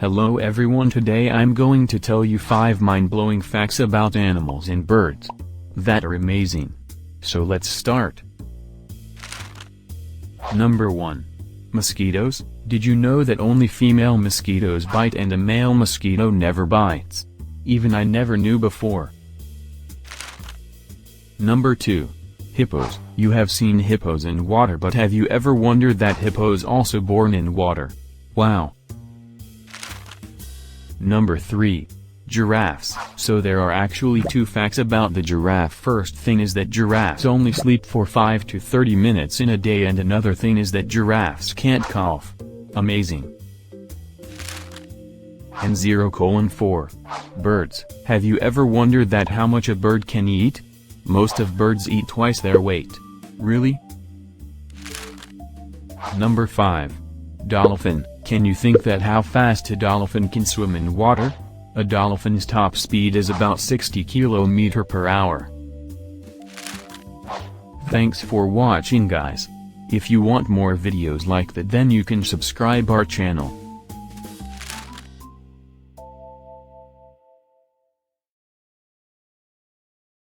Hello everyone, today I'm going to tell you 5 mind-blowing facts about animals and birds that are amazing. So let's start. Number 1. Mosquitoes. Did you know that only female mosquitoes bite and a male mosquito never bites? Even I never knew before. Number 2. Hippos. You have seen hippos in water, but have you ever wondered that hippos also born in water? Wow. Number 3. Giraffes. So there are actually 2 facts about the giraffe. First thing is that giraffes only sleep for 5 to 30 minutes in a day, and another thing is that giraffes can't cough. Amazing. And 0:4. Birds. Have you ever wondered that how much a bird can eat? Most of birds eat twice their weight. Really? Number 5. Dolphin. Can you think that how fast a dolphin can swim in water? A dolphin's top speed is about 60 km/h. Thanks for watching, guys. If you want more videos like that, then you can subscribe our channel.